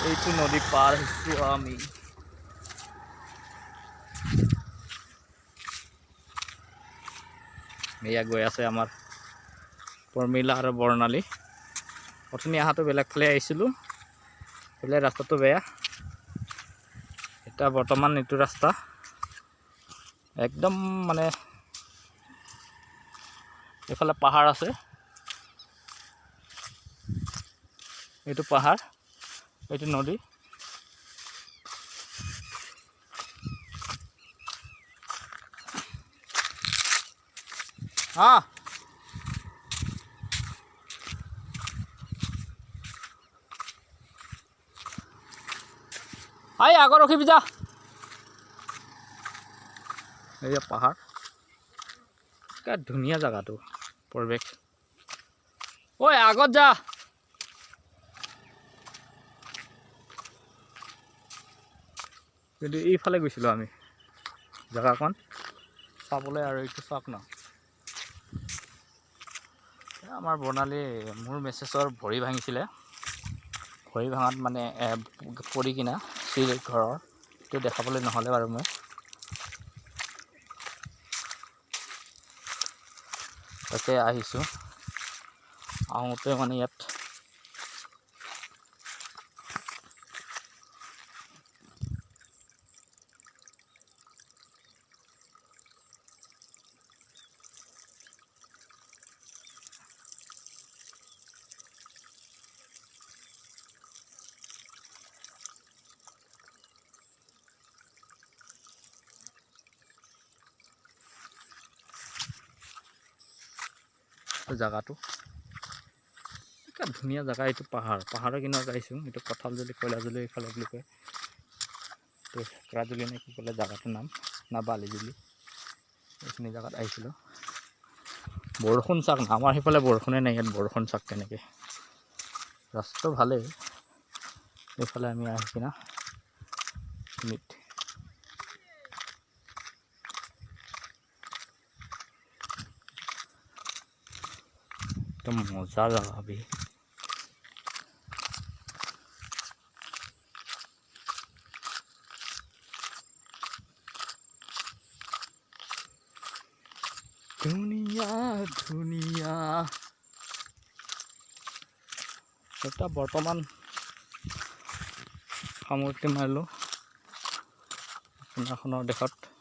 এইটো নদী পাৰ হৈছো আমি। এয়া গৈ আছে আমাৰ পৰ্মিলা আৰু বৰ্ণালী। অথনি অহাটো বেলেগ ফালে আহিছিলোঁ, সেইফালে ৰাস্তাটো বেয়া। এতিয়া বৰ্তমান এইটো ৰাস্তা একদম মানে এইফালে পাহাৰ আছে, এইটো পাহাৰ, এইটো নদী। আই আগত ৰখিবি যা। এইয়া পাহাৰ, ধুনীয়া জেগাটো, পৰিৱেশ। ঐ আগত যা। কিন্তু এইফালে গৈছিলোঁ আমি জেগাকণ চাবলৈ, আৰু এইটো চাওক ন, আমাৰ বৰ্ণালী মোৰ মেছেজৰ ভৰি ভাঙিছিলে। ভৰি ভাঙাত মানে পৰি কিনা চিৰিৰ ঘৰৰ এইটো দেখাবলৈ নহ'লে বাৰু মই তাকে আহিছোঁ। আহোঁতে মানে ইয়াত জেগাটো ধুনীয়া জেগা। এইটো পাহাৰৰ কিনাৰত আহিছোঁ। এইটো কঁঠালজুলি, কয়লাজুলি এইফালে বুলি কয়। এইটো হেকৰাজুলি নে কি ক'লে জেগাটোৰ নাম, না বালিজুলি, এইখিনি জেগাত আহিছিলোঁ। বৰষুণ চাওক না, আমাৰ সেইফালে বৰষুণে নাই, ইয়াত বৰষুণ চাওক তেনেকৈ। ৰাস্তাটো ভালেই, এইফালে আমি আহি কিনা একদম মজা জেগা ভাবি। ধুনীয়া ধুনীয়া। এটা বৰ্তমান সামৰণি মাৰিলোঁ আপোনাৰখনৰ দেশত।